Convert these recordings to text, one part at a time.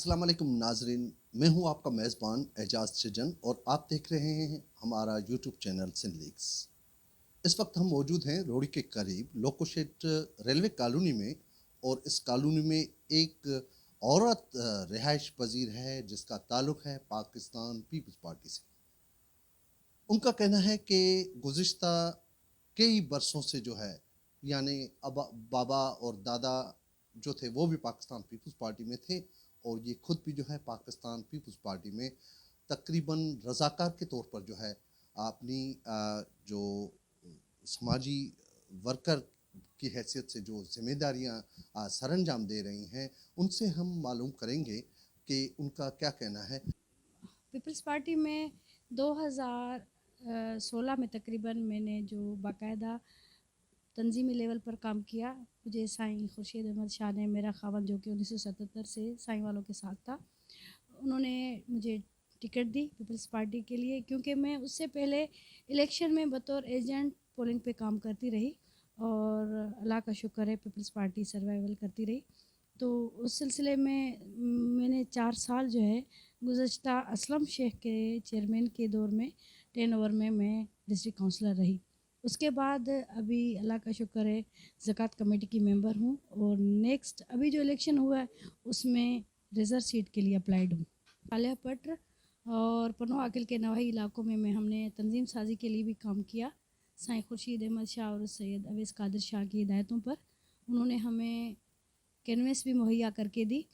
अस्सलाम वालेकुम नाजरीन, मैं हूं आपका मेज़बान एजाज सजन और आप देख रहे हैं हमारा यूट्यूब चैनल सिंध लीक्स। इस वक्त हम मौजूद हैं रोड़ी के करीब लोकोशेट रेलवे कॉलोनी में, और इस कॉलोनी में एक औरत रिहाइश पजीर है जिसका ताल्लुक़ है पाकिस्तान पीपल्स पार्टी से। उनका कहना है कि गुज़िश्ता कई बरसों से जो है, यानी अब बाबा और दादा जो थे वो भी पाकिस्तान पीपल्स पार्टी में थे, और ये खुद भी जो है पाकिस्तान पीपल्स पार्टी में तकरीबन रज़ाकार के तौर पर जो है अपनी जो समाजी वर्कर की हैसियत से जो जिम्मेदारियां सरअंजाम दे रही हैं, उनसे हम मालूम करेंगे कि उनका क्या कहना है। पीपल्स पार्टी में 2016 में तकरीबन मैंने जो बाकायदा तंजीमी लेवल पर काम किया, मुझे साईं खुर्शीद अहमद शाह ने, मेरा खावन जो कि 1977 से साईं वालों के साथ था, उन्होंने मुझे टिकट दी पीपल्स पार्टी के लिए, क्योंकि मैं उससे पहले इलेक्शन में बतौर एजेंट पोलिंग पे काम करती रही और अल्लाह का शुक्र है पीपल्स पार्टी सर्वाइवल करती रही। तो उस सिलसिले में मैंने 4 साल जो है गुज़श्ता असलम शेख के चेयरमैन के दौर में 10 ओवर में मैं डिस्ट्रिक्ट काउंसलर रही। उसके बाद अभी अल्लाह का शुक्र है ज़कात कमेटी की मेंबर हूँ, और नेक्स्ट अभी जो इलेक्शन हुआ है उसमें रिज़र्व सीट के लिए अप्लाइड हूँ। आलिया पट्र और पनो आकिल के नवाही इलाकों में हमने तंजीम साजी के लिए भी काम किया। साईं खुर्शीद अहमद शाह और सैयद अवैस कादिर शाह की हिदायतों पर उन्होंने हमें कैनवस भी मुहैया करके दी,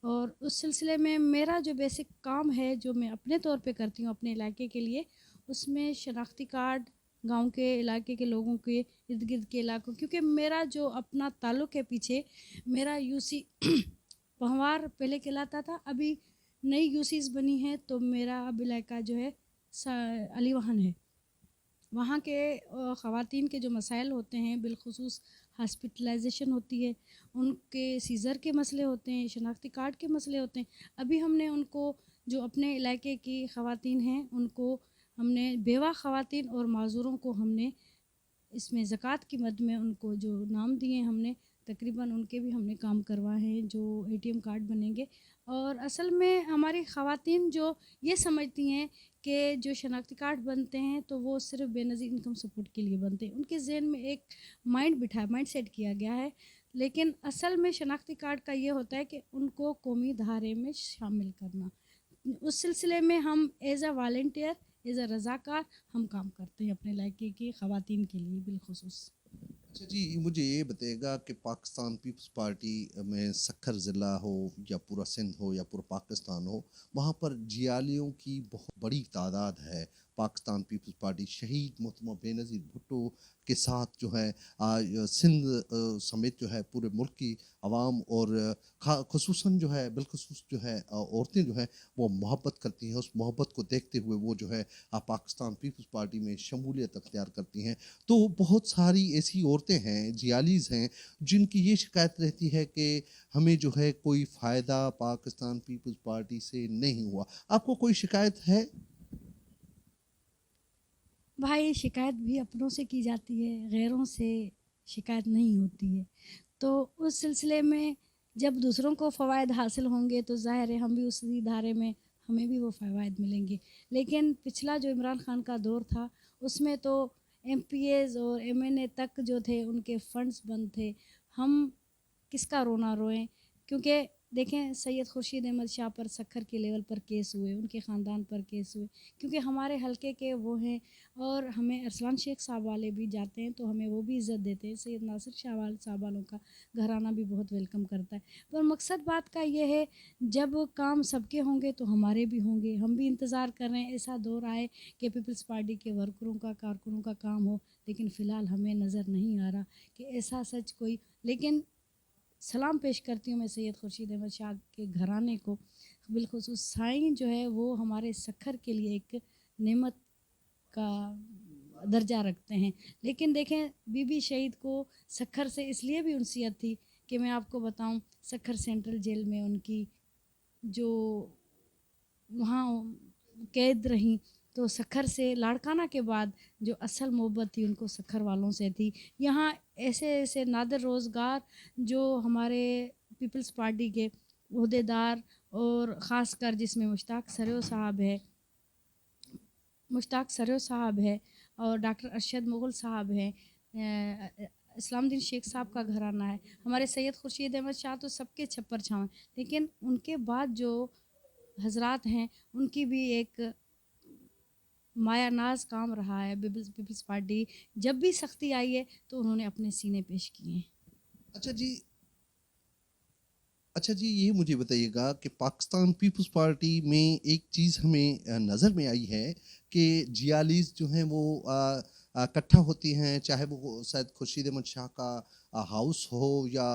और उस सिलसिले में मेरा जो बेसिक काम है जो मैं अपने तौर पे करती हूँ अपने इलाके के लिए, उसमें शनाख्ती कार्ड गांव के इलाके के लोगों के इर्द गिर्द के इलाकों, क्योंकि मेरा जो अपना ताल्लुक़ है पीछे, मेरा यूसी पहवार पहले कहलाता था, अभी नई यूसीज़ बनी है, तो मेरा अब इलाका जो है अलीवाहन है। वहाँ के ख़वातीन के जो मसाइल होते हैं, बिलखुसूस हॉस्पिटलाइजेशन होती है, उनके सीज़र के मसले होते हैं, शनाख्ती कार्ड के मसले होते हैं। अभी हमने उनको जो अपने इलाके की ख़वातीन हैं उनको हमने बेवा ख़वातीन और माज़ूरों को हमने इसमें ज़कात की मद में उनको जो नाम दिए हमने, तकरीबन उनके भी हमने काम करवाए हैं जो एटीएम कार्ड बनेंगे। और असल में हमारी ख़वातीन जो ये समझती हैं कि जो शनाख्ती कार्ड बनते हैं तो वो सिर्फ बेनज़ीर इनकम सपोर्ट के लिए बनते हैं, उनके जहन में एक माइंड सेट किया गया है। लेकिन असल में शनाख्ती कार्ड का ये होता है कि उनको कौमी धारे में शामिल करना। उस सिलसिले में हम as a volunteer, as a रज़ाकार हम काम करते हैं अपने इलाके की ख़वातीन के लिए बिलखुसूस। अच्छा जी, मुझे ये बताइएगा कि पाकिस्तान पीपल्स पार्टी में सक्खर ज़िला हो या पूरा सिंध हो या पूरा पाकिस्तान हो, वहाँ पर जियालियों की बहुत बड़ी तादाद है। पाकिस्तान पीपल्स पार्टी शहीद मोहतरमा बेनज़ीर भुट्टो के साथ जो है सिंध समेत जो है पूरे मुल्क की आवाम और ख़ुसूसन जो है बिलखुसूस जो है औरतें जो हैं वो मोहब्बत करती हैं। उस मोहब्बत को देखते हुए वो जो है पाकिस्तान पीपल्स पार्टी में शमूलियत अख्तियार करती हैं। तो बहुत सारी ऐसी औरतें हैं, जियालीज़ हैं, जिनकी ये शिकायत रहती है कि हमें जो है कोई फ़ायदा पाकिस्तान पीपल्स पार्टी से नहीं हुआ। आपको कोई शिकायत है? भाई शिकायत भी अपनों से की जाती है, गैरों से शिकायत नहीं होती है। तो उस सिलसिले में जब दूसरों को फ़वाइद हासिल होंगे तो ज़ाहिर है हम भी उसी धारे में, हमें भी वो फ़वाइद मिलेंगे। लेकिन पिछला जो इमरान खान का दौर था उसमें तो एमपीएज़ और एमएनए तक जो थे उनके फ़ंड्स बंद थे। हम किसका रोना रोएं, क्योंकि देखें सैयद खुर्शीद अहमद शाह पर सक्खर के लेवल पर केस हुए, उनके ख़ानदान पर केस हुए, क्योंकि हमारे हलके के वो हैं, और हमें अरसलान शेख साहब वाले भी जाते हैं तो हमें वो भी इज़्ज़त देते हैं। सैयद नासिर शाह साहब वालों का घराना भी बहुत वेलकम करता है। पर मकसद बात का ये है, जब काम सबके होंगे तो हमारे भी होंगे। हम भी इंतज़ार कर रहे हैं ऐसा दौर आए कि पीपल्स पार्टी के वर्करों का, कारकुनों का काम हो, लेकिन फ़िलहाल हमें नज़र नहीं आ रहा कि ऐसा सच कोई। लेकिन सलाम पेश करती हूँ मैं सैयद खुर्शीद अहमद शाह के घराने को, बिलखुसूस साईं जो है वो हमारे सक्खर के लिए एक नेमत का दर्जा रखते हैं। लेकिन देखें बीबी शहीद को सक्खर से इसलिए भी उनसियत थी कि मैं आपको बताऊं, सक्खर सेंट्रल जेल में उनकी जो वहाँ कैद रहीं, तो सक्खर से लाड़काना के बाद जो असल मोहब्बत थी उनको सक्खर वालों से थी। यहाँ ऐसे ऐसे नादिर रोज़गार जो हमारे पीपल्स पार्टी के ओहदेदार اور ख़ास कर जिसमें मुश्ताक सरो साहब है और डॉक्टर अरशद मुग़ल साहब हैं, इस्लामुद्दीन शेख साहब का घराना है, हमारे सैयद खुर्शीद अहमद शाह तो सबके छप्पर छाँव हैं, लेकिन उनके बाद जो हजरात हैं उनकी भी एक माया नाज काम रहा है। पीपल्स पार्टी जब भी सख्ती आई है तो उन्होंने अपने सीने पेश किए हैं। अच्छा जी, ये मुझे बताइएगा कि पाकिस्तान पीपल्स पार्टी में एक चीज़ हमें नज़र में आई है कि जियालीस जो हैं वो इकट्ठा होती हैं, चाहे वो सैयद खुर्शीद अहमद शाह का हाउस हो या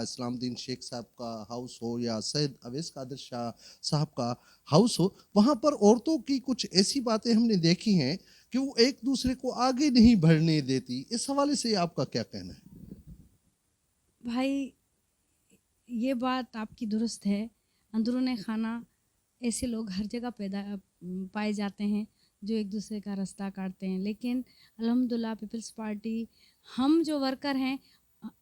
इस्लामुद्दीन शेख साहब का हाउस हो या सैयद अवैस कादिर शाह साहब का हाउस हो, वहाँ पर औरतों की कुछ ऐसी बातें हमने देखी हैं कि वो एक दूसरे को आगे नहीं बढ़ने देती। इस हवाले से आपका क्या कहना है? भाई ये बात आपकी दुरुस्त है, अंदरूने खाना ऐसे लोग हर जगह पाए जाते हैं जो एक दूसरे का रास्ता काटते हैं, लेकिन अल्हम्दुलिल्लाह पीपल्स पार्टी हम जो वर्कर हैं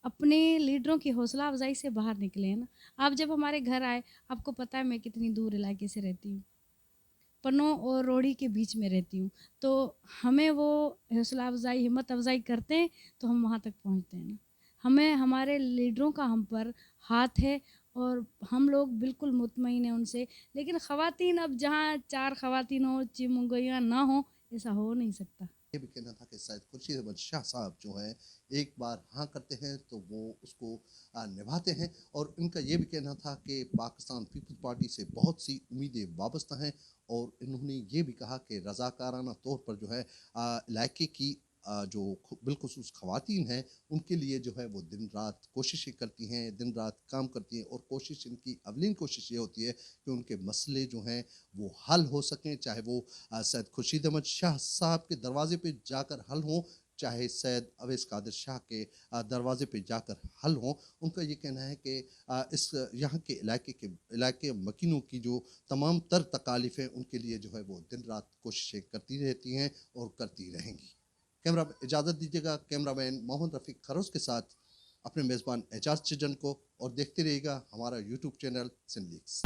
अपने लीडरों की हौसला अफजाई से बाहर निकले हैं ना। आप जब हमारे घर आए, आपको पता है मैं कितनी दूर इलाके से रहती हूँ, पन्नों और रोड़ी के बीच में रहती हूँ, तो हमें वो हौसला अफजाई हिम्मत अफजाई करते हैं तो हम वहाँ तक पहुँचते हैं ना। हमें हमारे लीडरों का हम पर हाथ है और हम लोग बिल्कुल मुतमईन हैं उनसे, लेकिन ख़वातीन अब जहाँ 4 ख़वातीन हो, चिमगैयाँ ना हो, ऐसा हो नहीं सकता। ये भी कहना था कि सैयद खुर्शीद अहमद शाह साहब जो हैं एक बार हाँ करते हैं तो वो उसको निभाते हैं, और इनका ये भी कहना था कि पाकिस्तान पीपल्स पार्टी से बहुत सी उम्मीदें वाबस्ता हैं, और इन्होंने ये भी कहा कि रज़ाकाराना तौर पर जो है इलाके की जो बिलखुसूस ख़वातीन हैं उनके लिए जो है वो दिन रात कोशिशें करती हैं, दिन रात काम करती हैं, और कोशिश इनकी अवलीन कोशिश ये होती है कि उनके मसले जो हैं वो हल हो सकें, चाहे वो सैयद खुर्शीद अहमद शाह साहब के दरवाजे पे जाकर हल हों, चाहे सैयद अवैस कादिर शाह के दरवाजे पे जाकर हल हों। उनका ये कहना है कि इस यहाँ के इलाके मकीनों की जो तमाम तर तकालीफ हैं उनके लिए जो है वो दिन रात कोशिशें करती रहती हैं और करती रहेंगी। कैमरा इजाज़त दीजिएगा कैमरामैन मोहम्मद रफ़ीक खरोस के साथ अपने मेज़बान एजाज चिजन को, और देखते रहिएगा हमारा यूट्यूब चैनल सिंध लीक्स।